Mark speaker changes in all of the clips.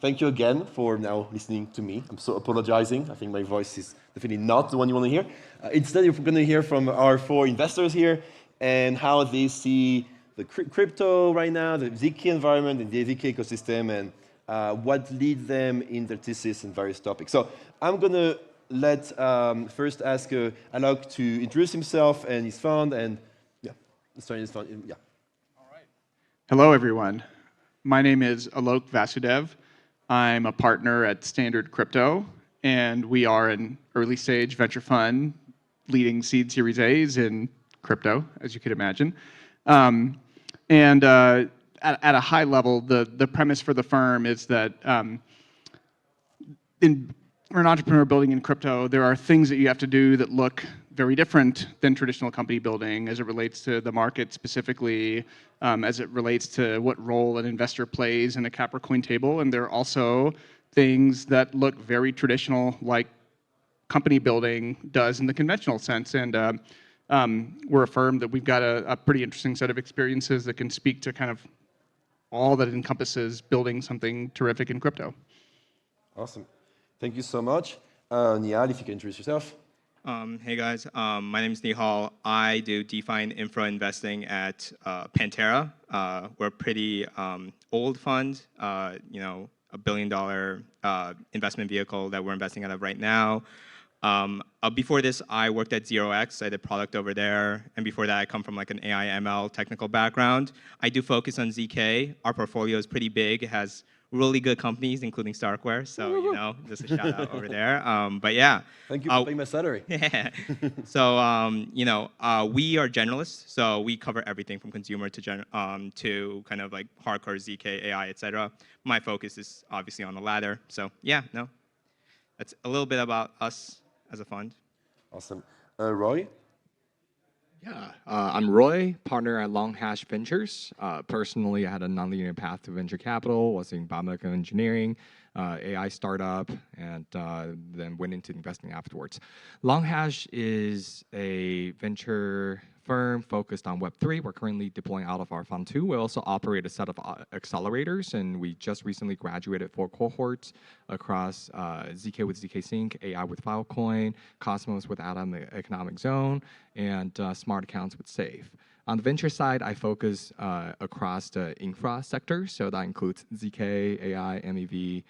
Speaker 1: thank you again for now listening to me. I'm so apologizing. I think my voice is definitely not the one you want to hear. Instead, you're going to hear from our 4 investors here and how they see the crypto right now, the ZK environment, and the ZK ecosystem, and what leads them in their thesis and various topics. So I'm going to let first ask Alok to introduce himself and his fund, and start his fund. Yeah.
Speaker 2: All right. Hello, everyone. My name is Alok Vasudev. I'm a partner at Standard Crypto, and we are an early-stage venture fund leading seed Series A's in crypto, as you could imagine. At a high level, the premise for the firm is that for an entrepreneur building in crypto, there are things that you have to do that look very different than traditional company building as it relates to the market specifically, as it relates to what role an investor plays in a Capricorn table. And there are also things that look very traditional, like company building does in the conventional sense. And we're a firm that we've got a pretty interesting set of experiences that can speak to kind of all that encompasses building something terrific in crypto.
Speaker 1: Awesome. Thank you so much. Nihal, if you can introduce yourself.
Speaker 3: Hey guys, my name is Nihal. I do DeFi and infra investing at Pantera. We're a pretty old fund, $1 billion investment vehicle that we're investing out of right now. Before this, I worked at 0x. I did product over there. And before that, I come from like an AI ML technical background. I do focus on ZK. Our portfolio is pretty big. It has really good companies, including StarkCware. So, just a shout out over there. But yeah.
Speaker 1: Thank you for paying my salary.
Speaker 3: Yeah. So, we are generalists. So we cover everything from consumer to kind of like hardcore ZK, AI, et cetera. My focus is obviously on the latter. So yeah, that's a little bit about us as a fund.
Speaker 1: Awesome. Roy?
Speaker 4: Yeah, I'm Roy, partner at LongHash Ventures. Personally, I had a nonlinear path to venture capital, was in biomedical engineering, AI startup, and then went into investing afterwards. LongHash is a venture firm focused on Web3. We're currently deploying out of our Fund 2. We also operate a set of accelerators, and we just recently graduated 4 cohorts across ZK with ZK Sync, AI with Filecoin, Cosmos with Atom the Economic Zone, and Smart Accounts with Safe. On the venture side, I focus across the infra sector, so that includes ZK, AI, MEV,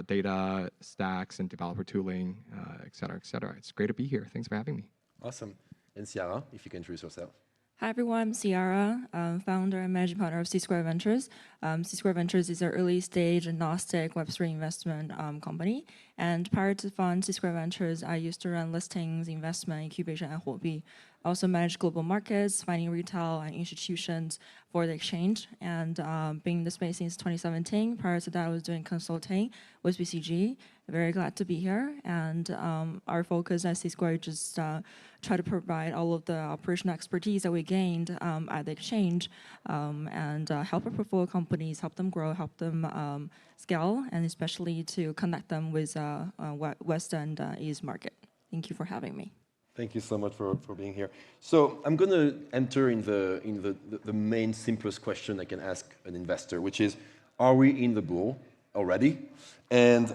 Speaker 4: data, stacks, and developer tooling, et cetera, et cetera. It's great to be here. Thanks for having me.
Speaker 1: Awesome. And Ciara, if you can introduce yourself.
Speaker 5: Hi everyone, I'm Ciara, founder and managing partner of C² Ventures. C² Ventures is an early stage agnostic Web3 investment company. And prior to fund C² Ventures, I used to run listings, investment, incubation, and Huobi. I also manage global markets, finding retail and institutions for the exchange. And being in the space since 2017. Prior to that, I was doing consulting with BCG. Very glad to be here. And our focus at C² just try to provide all of the operational expertise that we gained at the exchange and help our portfolio companies, help them grow, help them scale, and especially to connect them with West and East market. Thank you for having me.
Speaker 1: Thank you so much for being here. So I'm going to enter in the main simplest question I can ask an investor, which is, are we in the bull already? And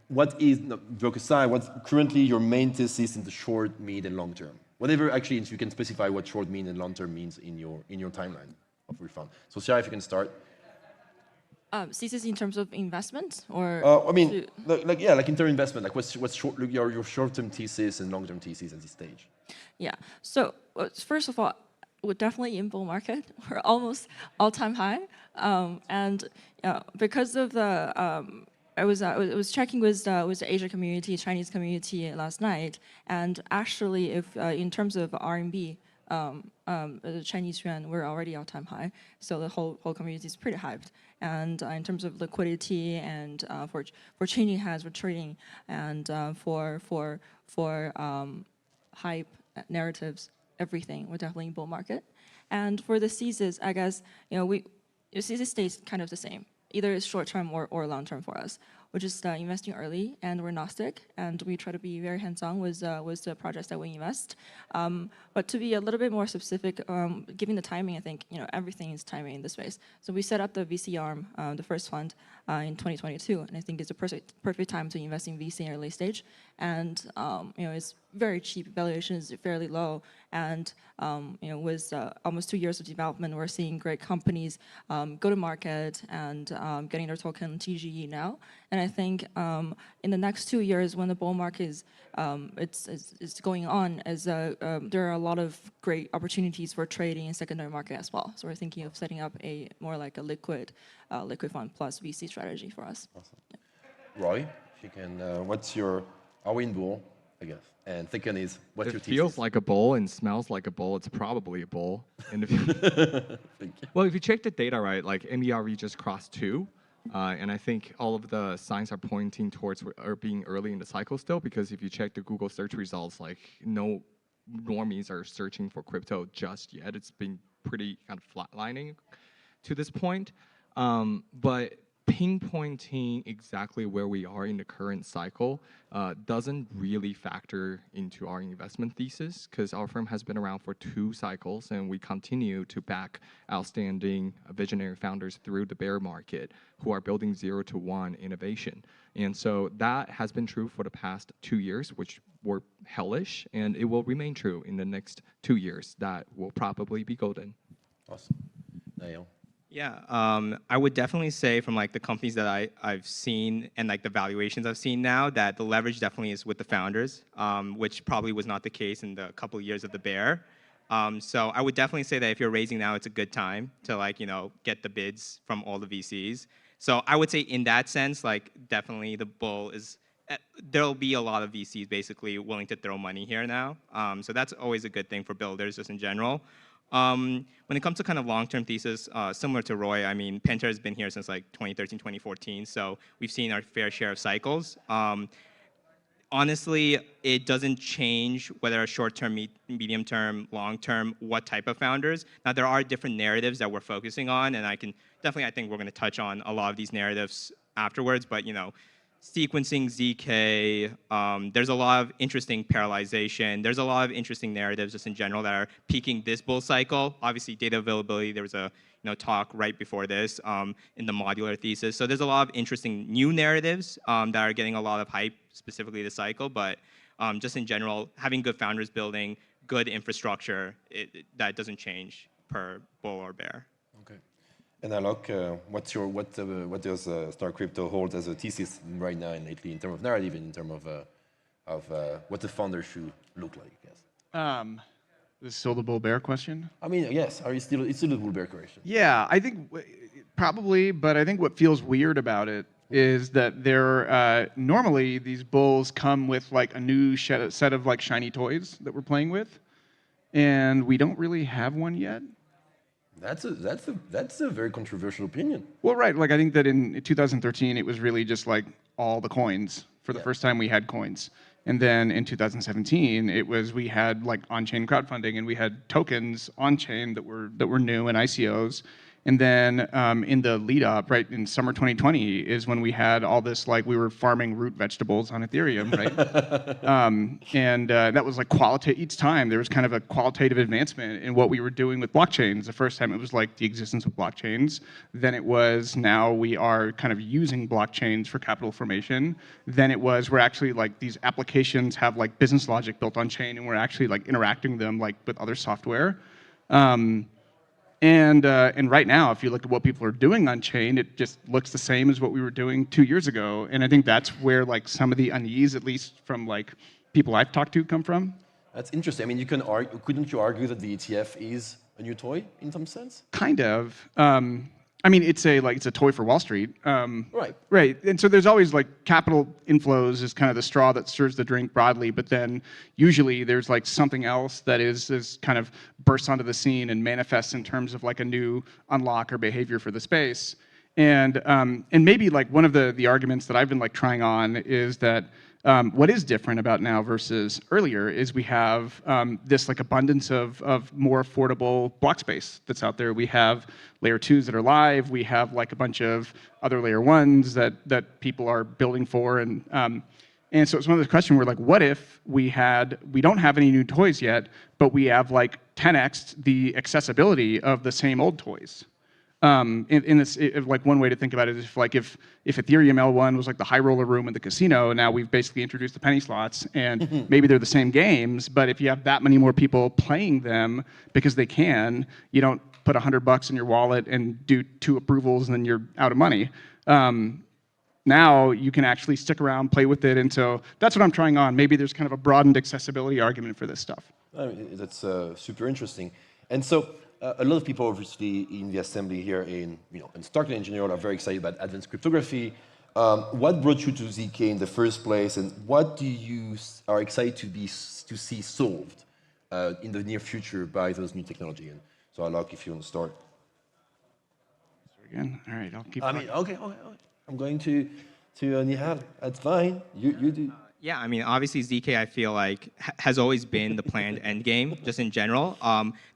Speaker 1: what is, joke aside, what's currently your main thesis in the short, mid, and long term? Whatever, actually, you can specify what short, mid, and long term means in your timeline of your fund. So Ciara, if you can start.
Speaker 5: Thesis in terms of investment, or
Speaker 1: I mean, like in terms of investment, like what's your short-term thesis and long-term thesis at this stage?
Speaker 5: Yeah. So first of all, we're definitely in bull market. We're almost all-time high, and because of the I was checking with the Asia community, Chinese community last night, and actually, if in terms of RMB, the Chinese yuan, we're already all-time high. So the whole community is pretty hyped. And in terms of liquidity and for changing hands, for trading, and for hype narratives, everything, we're definitely in bull market. And for the thesis, I guess the thesis stays kind of the same. either it's short-term or long-term for us. We're just investing early, and we're agnostic, and we try to be very hands-on with the projects that we invest. But to be a little bit more specific, given the timing, I think everything is timing in this space. So we set up the VC arm, the first fund, in 2022, and I think it's a perfect time to invest in VC in early stage. And it's very cheap, valuation is fairly low, and with almost 2 years of development, we're seeing great companies go to market and getting their token TGE now. And I think in the next 2 years, when the bull market is it's going on, there are a lot of great opportunities for trading in secondary market as well. So we're thinking of setting up a more like a liquid fund plus VC strategy for us.
Speaker 1: Awesome. Yeah. Roy, if you can, what's your, are we in bull, I guess? And second is, what's your
Speaker 4: It
Speaker 1: thesis?
Speaker 4: feels like a bull and smells like a bull. It's probably a bull. And
Speaker 1: Thank you.
Speaker 4: well, if you check the data, right, like MERV just crossed 2. And I think all of the signs are pointing towards being early in the cycle still, because if you check the Google search results, like no normies are searching for crypto just yet. It's been pretty kind of flatlining to this point. But pinpointing exactly where we are in the current cycle doesn't really factor into our investment thesis, because our firm has been around for 2 cycles, and we continue to back outstanding visionary founders through the bear market who are building 0 to 1 innovation. And so that has been true for the past 2 years, which were hellish, and it will remain true in the next 2 years. That will probably be golden.
Speaker 1: Awesome. Nihal.
Speaker 3: Yeah, I would definitely say from like the companies that I've seen and like the valuations I've seen now, that the leverage definitely is with the founders, which probably was not the case in the couple of years of the bear. So I would definitely say that if you're raising now, it's a good time to like get the bids from all the VCs. So I would say in that sense, like definitely the bull is. There'll be a lot of VCs basically willing to throw money here now. So that's always a good thing for builders just in general. When it comes to kind of long-term thesis, similar to Roy, I mean, Pantera has been here since like 2013, 2014, so we've seen our fair share of cycles. Honestly, it doesn't change whether a short-term, medium-term, long-term, what type of founders. Now, there are different narratives that we're focusing on, and I think we're going to touch on a lot of these narratives afterwards, but sequencing ZK, there's a lot of interesting parallelization. There's a lot of interesting narratives just in general that are peaking this bull cycle. Obviously, data availability, there was a talk right before this in the modular thesis. So there's a lot of interesting new narratives that are getting a lot of hype, specifically this cycle. But just in general, having good founders building good infrastructure, that doesn't change per bull or bear.
Speaker 1: Okay. And Alok, what does Star Crypto hold as a thesis right now and lately in terms of narrative and in terms of what the founder should look like? Yes.
Speaker 2: This is still the bull bear question.
Speaker 1: I mean, yes. It's still a bull bear question.
Speaker 2: Yeah, I think probably, but I think what feels weird about it is that normally these bulls come with like a new set of like shiny toys that we're playing with, and we don't really have one yet.
Speaker 1: That's a very controversial opinion.
Speaker 2: Well, right. Like I think that in 2013 it was really just like all the coins for the first time we had coins, and then in 2017 we had like on-chain crowdfunding and we had tokens on-chain that were new and ICOs. And then in the lead up, right, in summer 2020 is when we had all this, like we were farming root vegetables on Ethereum, right? And that was like each time there was kind of a qualitative advancement in what we were doing with blockchains. The first time it was like the existence of blockchains. Then it was now we are kind of using blockchains for capital formation. Then it was we're actually like these applications have like business logic built on chain and we're actually like interacting them like with other software. And right now, if you look at what people are doing on chain, it just looks the same as what we were doing 2 years ago. And I think that's where like some of the unease, at least from like people I've talked to, come from.
Speaker 1: That's interesting. I mean, couldn't you argue that the ETF is a new toy in some sense?
Speaker 2: Kind of. I mean, it's a toy for Wall Street.
Speaker 1: Right.
Speaker 2: Right. And so there's always like capital inflows is kind of the straw that stirs the drink broadly, but then usually there's like something else that is kind of bursts onto the scene and manifests in terms of like a new unlock or behavior for the space. And maybe like one of the arguments that I've been like trying on is that What is different about now versus earlier is we have this like abundance of more affordable block space that's out there. We have layer 2s that are live. We have like a bunch of other layer 1s that people are building for, and so it's one of those questions where like, what if we don't have any new toys yet, but we have like 10x the accessibility of the same old toys. In this, like one way to think about it is if Ethereum L1 was like the high roller room in the casino, now we've basically introduced the penny slots, and maybe they're the same games, but if you have that many more people playing them because they can, you don't put $100 in your wallet and do 2 approvals and then you're out of money. Now you can actually stick around, play with it, and so that's what I'm trying on. Maybe there's kind of a broadened accessibility argument for this stuff.
Speaker 1: I mean, that's super interesting. And so a lot of people, obviously, in the assembly here in StarkCity engineering are very excited about advanced cryptography. What brought you to ZK in the first place, and what do you are excited to see solved in the near future by those new technology? And so, Alok, if you want to start.
Speaker 2: Again, all right, I'll keep.
Speaker 1: I mean, okay. I'm going to Nihal. That's fine. You do.
Speaker 3: Yeah, I mean, obviously ZK, I feel like, has always been the planned end game, just in general.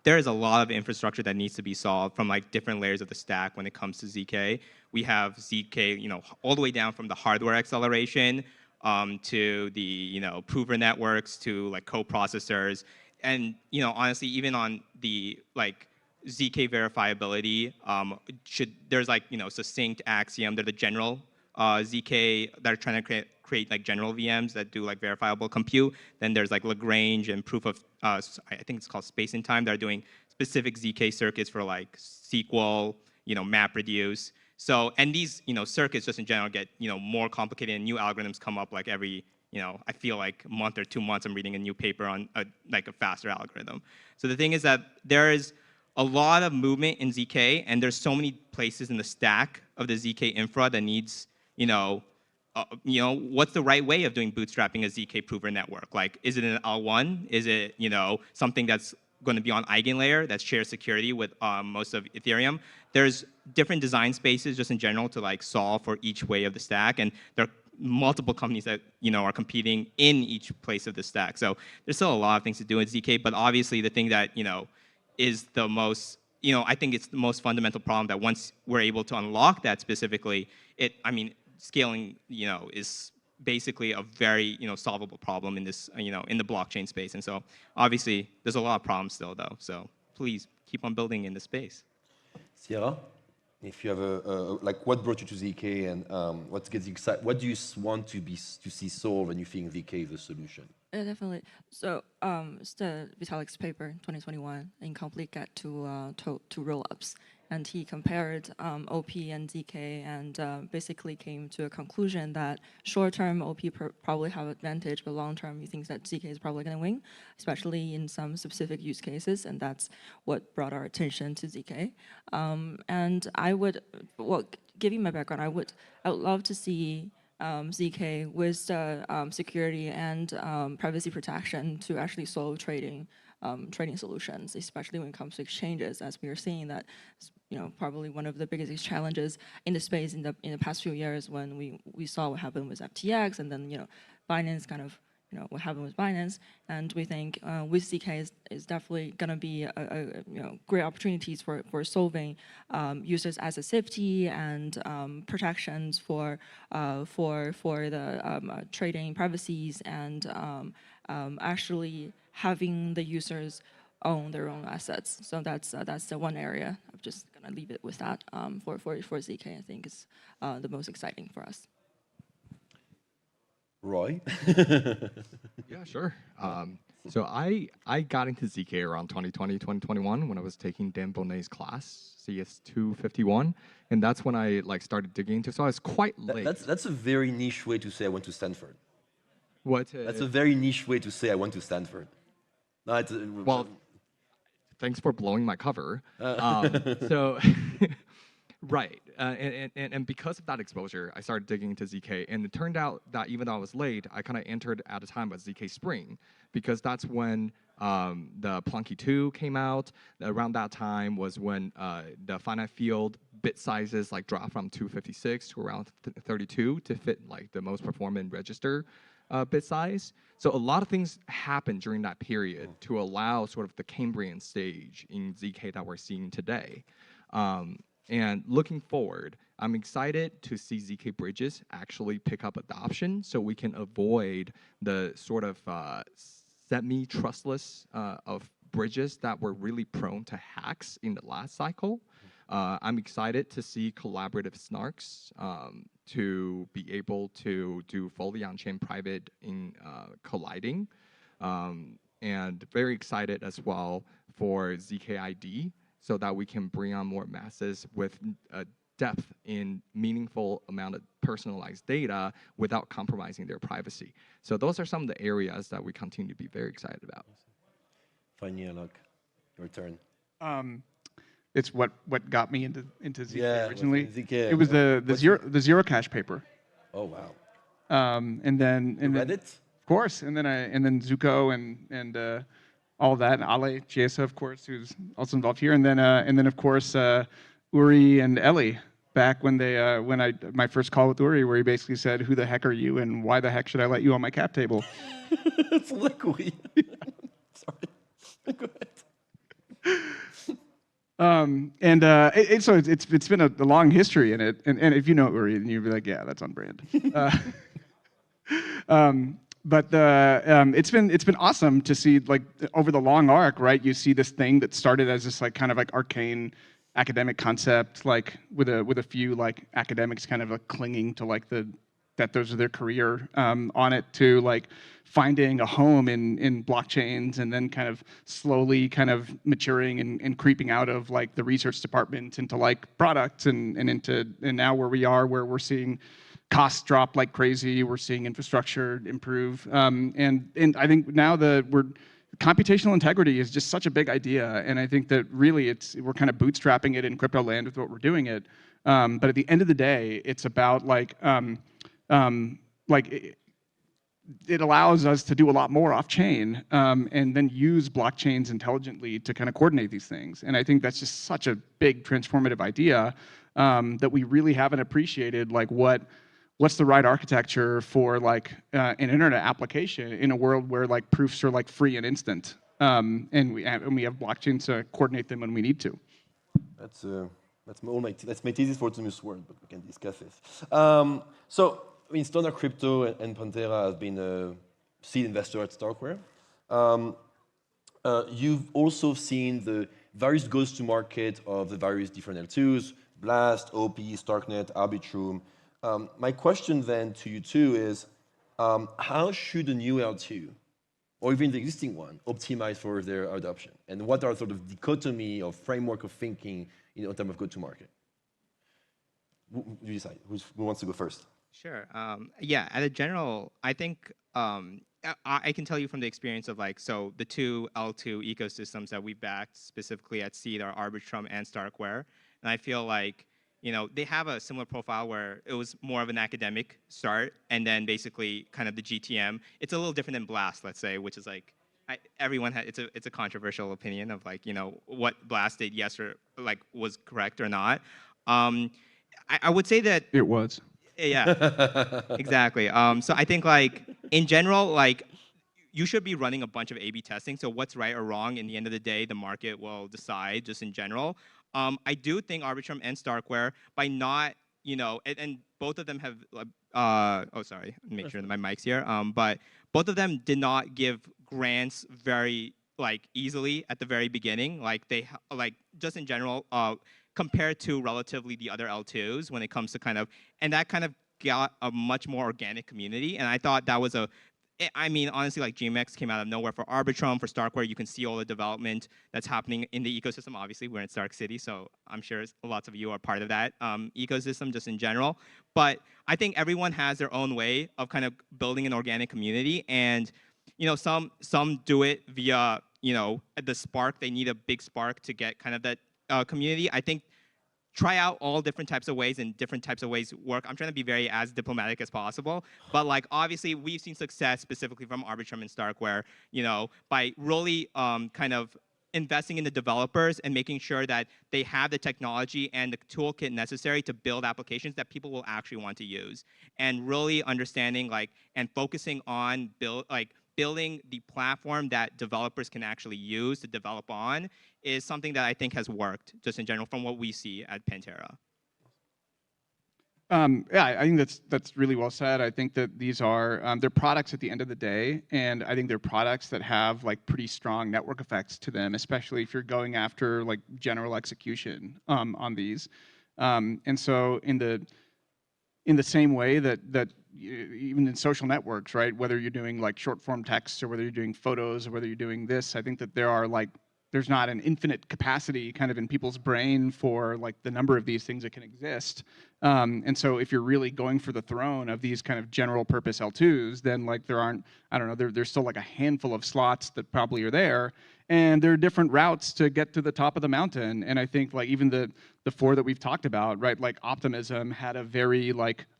Speaker 3: There is a lot of infrastructure that needs to be solved from like different layers of the stack when it comes to ZK. We have ZK, all the way down from the hardware acceleration to the, prover networks to like co-processors, and honestly, even on the like ZK verifiability, there's like succinct Axiom. They're the general ZK that are trying to create like general VMs that do like verifiable compute. Then there's like Lagrange and proof of, I think it's called space and time. They're doing specific ZK circuits for like SQL, map reduce. So, and these, circuits just in general get, more complicated, and new algorithms come up like every, I feel like a month or 2 months I'm reading a new paper on a faster algorithm. So the thing is that there is a lot of movement in ZK, and there's so many places in the stack of the ZK infra that needs, what's the right way of doing bootstrapping a ZK prover network? Like, is it an L1? Is it, something that's going to be on eigenlayer that shares security with most of Ethereum? There's different design spaces just in general to like solve for each way of the stack, and there are multiple companies that are competing in each place of the stack. So there's still a lot of things to do with ZK, but obviously the thing that is the most, I think it's the most fundamental problem that once we're able to unlock that specifically, scaling, is basically a very, solvable problem in this, in the blockchain space. And so obviously there's a lot of problems still though. So please keep on building in the space.
Speaker 1: Ciara, if you have like what brought you to ZK, and what gets you excited? What do you want to see solved when you think ZK is the solution?
Speaker 5: Definitely. So it's the Vitalik's paper in 2021 in complete get to rollups, and he compared OP and ZK, and basically came to a conclusion that short-term OP probably have advantage, but long-term he thinks that ZK is probably going to win, especially in some specific use cases, and that's what brought our attention to ZK. And I would, giving my background, I would love to see ZK with security and privacy protection to actually solve trading solutions, especially when it comes to exchanges, as we are seeing that probably one of the biggest challenges in the space in the past few years, when we saw what happened with FTX, and then Binance kind of what happened with Binance, and we think with ZK is definitely going to be a great opportunities for solving users' asset safety and protections for the trading privacies, and actually having the users own their own assets. So that's the one area. I'm just gonna leave it with that. For ZK, I think is the most exciting for us.
Speaker 1: Roy?
Speaker 4: Yeah, sure. So I got into ZK around 2020, 2021 when I was taking Dan Bonnet's class, CS251, and that's when I started digging into. So I was quite late.
Speaker 1: That's a very niche way to say I went to Stanford.
Speaker 4: What?
Speaker 1: That's a very niche way to say I went to Stanford. No,
Speaker 4: well, thanks for blowing my cover. So. Right, and because of that exposure, I started digging into ZK, and it turned out that even though I was late, I kind of entered at a time with ZK Spring, because that's when the Plunky 2 came out. Around that time was when the finite field bit sizes dropped from 256 to around 32 to fit the most performant register. bit size. So a lot of things happened during that period to allow sort of the Cambrian stage in ZK that we're seeing today. And looking forward, I'm excited to see ZK bridges actually pick up adoption so we can avoid the sort of semi-trustless of bridges that were really prone to hacks in the last cycle. I'm excited to see collaborative snarks to be able to do fully on-chain private in colliding. And very excited as well for ZKID so that we can bring on more masses with depth in meaningful amount of personalized data without compromising their privacy. So those are some of the areas that we continue to be very excited about.
Speaker 1: Finally, Alok, your turn.
Speaker 2: It's what got me into ZK
Speaker 1: Yeah,
Speaker 2: originally.
Speaker 1: ZK,
Speaker 2: it was the zero cache paper.
Speaker 1: Oh wow.
Speaker 2: And then
Speaker 1: Read it?
Speaker 2: of course, and then Zuko and all that, and Ale Chiesa, of course, who's also involved here, and then of course Uri and Ellie back when they my first call with Uri, where he basically said, "Who the heck are you, and why the heck should I let you on my cap table?"
Speaker 1: It's like Uri. Sorry. Go ahead.
Speaker 2: So it's been a long history in it, and if you know Uri, then you'd be like, yeah, that's on brand. But it's been awesome to see, like, over the long arc, right? You see this thing that started as this like kind of like arcane academic concept, like with a few like academics kind of like clinging to like that those are their career on it, to like finding a home in blockchains, and then kind of slowly kind of maturing and creeping out of like the research department into like products and now where we are, where we're seeing costs drop like crazy, we're seeing infrastructure improve, and I think now computational integrity is just such a big idea, and I think that really we're kind of bootstrapping it in crypto land with what we're doing it, but at the end of the day, it's about like it allows us to do a lot more off-chain, and then use blockchains intelligently to kind of coordinate these things. And I think that's just such a big transformative idea that we really haven't appreciated, like what's the right architecture for like an internet application in a world where like proofs are like free and instant, and we have blockchains to coordinate them when we need to.
Speaker 1: That's my thesis for tomorrow's world, but we can discuss this. So, I mean, Standard Crypto and Pantera have been a seed investor at StarkCware. You've also seen the various goes-to-market of the various different L2s, Blast, OP, Starknet, Arbitrum. My question then to you two is, how should a new L2, or even the existing one, optimize for their adoption? And what are sort of dichotomy or framework of thinking in terms of go-to-market? You decide. Who wants to go first?
Speaker 3: Sure. Yeah, at a general, I think I can tell you from the experience of like, so the two L2 ecosystems that we backed specifically at Seed are Arbitrum and StarkCware. And I feel like, you know, they have a similar profile where it was more of an academic start, and then basically kind of the GTM. It's a little different than Blast, let's say, which is like, everyone had, it's a controversial opinion of like, you know, what Blast did, yes, or like was correct or not. I would say that
Speaker 2: it was.
Speaker 3: Yeah, exactly. So I think like in general, like you should be running a bunch of A/B testing. So what's right or wrong, in the end of the day, the market will decide just in general. I do think Arbitrum and StarkCware, by not, you know, and both of them have, oh, sorry, make sure that my mic's here. But both of them did not give grants very like easily at the very beginning. Like they, like just in general, compared to relatively the other L2s when it comes to kind of, and that kind of got a much more organic community. And I thought that was I mean, honestly, like GMX came out of nowhere for Arbitrum, for StarkCware. You can see all the development that's happening in the ecosystem. Obviously, we're in StarkCity, so I'm sure lots of you are part of that ecosystem just in general. But I think everyone has their own way of kind of building an organic community. And, you know, some do it via, you know, the spark. They need a big spark to get kind of that community. I think try out all different types of ways, and different types of ways work. I'm trying to be very as diplomatic as possible, but like obviously we've seen success specifically from Arbitrum and StarkCware, you know, by really kind of investing in the developers and making sure that they have the technology and the toolkit necessary to build applications that people will actually want to use. And really understanding and focusing on building the platform that developers can actually use to develop on is something that I think has worked just in general from what we see at Pantera.
Speaker 2: Yeah, I think that's really well said. I think that these are they're products at the end of the day, and I think they're products that have pretty strong network effects to them, especially if you're going after general execution on these. And so in the same way that even in social networks, right? Whether you're doing short form text or whether you're doing photos or whether you're doing this, I think that there's not an infinite capacity kind of in people's brain for the number of these things that can exist. And so if you're really going for the throne of these kind of general purpose L2s, then there aren't, I don't know, there's still a handful of slots that probably are there. And there are different routes to get to the top of the mountain. And I think even the four that we've talked about, right? Optimism had a very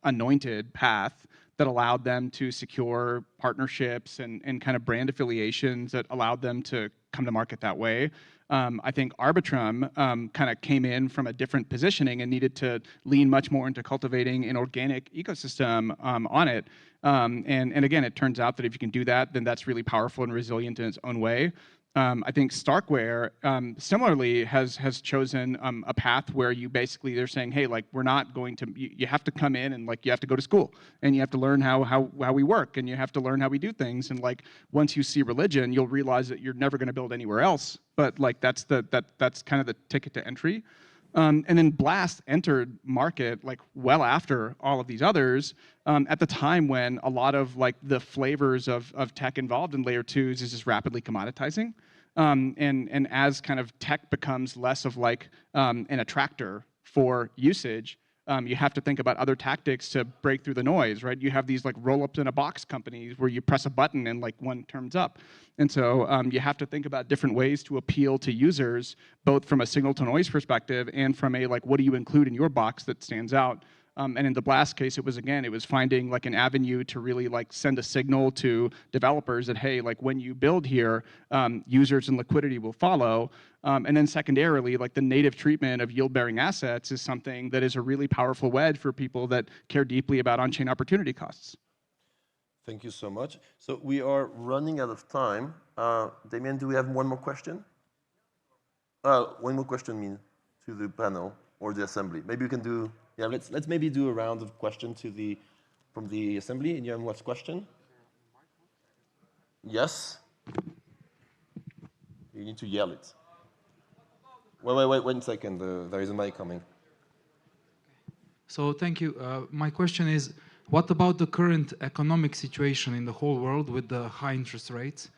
Speaker 2: anointed path that allowed them to secure partnerships and kind of brand affiliations that allowed them to come to market that way. I think Arbitrum kind of came in from a different positioning and needed to lean much more into cultivating an organic ecosystem on it. And again, it turns out that if you can do that, then that's really powerful and resilient in its own way. I think StarkWare similarly has chosen a path where they're saying, hey, we're not going to, you have to come in and you have to go to school and you have to learn how we work and you have to learn how we do things. And once you see religion, you'll realize that you're never going to build anywhere else. But that's kind of the ticket to entry. And then Blast entered market well after all of these others at the time when a lot of the flavors of tech involved in layer 2s is just rapidly commoditizing. And as kind of tech becomes less of an attractor for usage, you have to think about other tactics to break through the noise, right? You have these roll-ups in a box companies where you press a button and one turns up. And so you have to think about different ways to appeal to users, both from a signal to noise perspective and from a what do you include in your box that stands out. And in the Blast case, it was finding an avenue to really send a signal to developers that, hey, when you build here, users and liquidity will follow. And then secondarily, the native treatment of yield-bearing assets is something that is a really powerful wedge for people that care deeply about on-chain opportunity costs.
Speaker 1: Thank you so much. So we are running out of time. Damien, do we have one more question? One more question to the panel or the assembly. Maybe we can do. Yeah, let's maybe do a round of questions from the assembly. Anyone wants question? Yes. You need to yell it. Wait 1 second. There is a mic coming.
Speaker 6: So thank you. My question is, what about the current economic situation in the whole world with the high interest rates?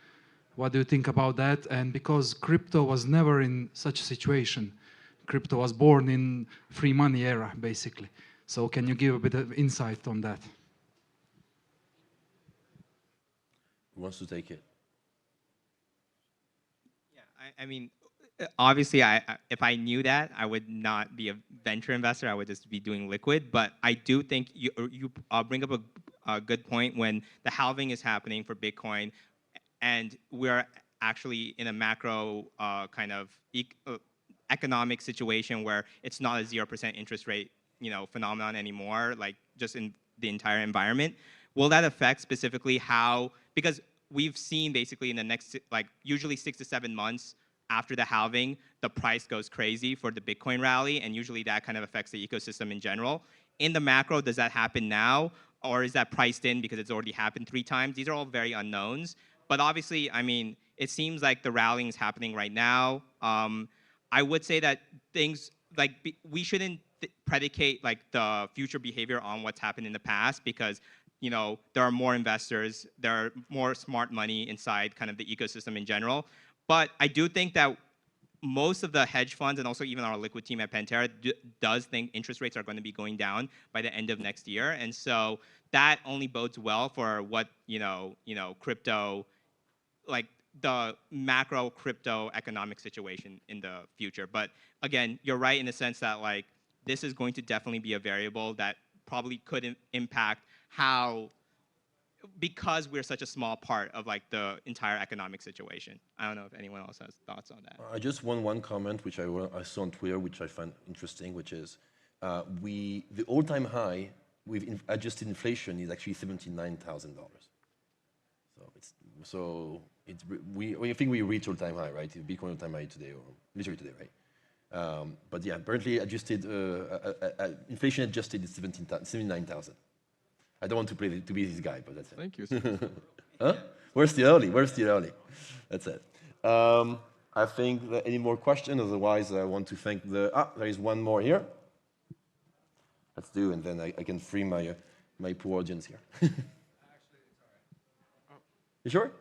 Speaker 6: What do you think about that? And because crypto was never in such a situation. Crypto was born in free money era, basically. So can you give a bit of insight on that?
Speaker 1: Who wants to take it?
Speaker 3: Yeah, I mean, obviously, if I knew that, I would not be a venture investor. I would just be doing liquid. But I do think you bring up a good point when the halving is happening for Bitcoin, and we're actually in a macro kind of economic situation where it's not a 0% interest rate, phenomenon anymore, just in the entire environment. Will that affect specifically how? Because we've seen basically in the next usually 6 to 7 months after the halving, the price goes crazy for the Bitcoin rally, and usually that kind of affects the ecosystem in general. In the macro, does that happen now, or is that priced in because it's already happened 3 times? These are all very unknowns. But obviously, I mean, it seems like the rallying is happening right now. I would say that things we shouldn't predicate the future behavior on what's happened in the past, because there are more investors, there are more smart money inside kind of the ecosystem in general. But I do think that most of the hedge funds and also even our liquid team at Pantera does think interest rates are going to be going down by the end of next year, and so that only bodes well for what crypto, the macro crypto economic situation in the future. But again, you're right in the sense that this is going to definitely be a variable that probably could impact how because we're such a small part of like the entire economic situation. I don't know if anyone else has thoughts on that.
Speaker 1: I just want one comment, which I saw on Twitter, which I find interesting, which is the all-time high with adjusted inflation is actually $79,000. I think we reached all-time high, right? Bitcoin all-time high today, or literally today, right? But yeah, apparently adjusted inflation adjusted is 79,000. I don't want to be this guy, but that's it.
Speaker 4: Thank you.
Speaker 1: Huh? We're still early. We're still early. That's it. I think that any more questions? Otherwise, I want to thank there is one more here. Let's do, and then I can free my poor audience here. You sure?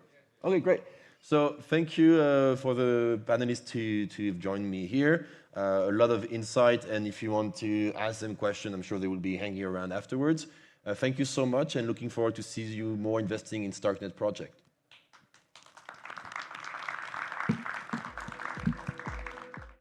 Speaker 1: Okay, great. So thank you for the panelists to join me here. A lot of insight, and if you want to ask them questions, I'm sure they will be hanging around afterwards. Thank you so much, and looking forward to see you more investing in StarkNet project.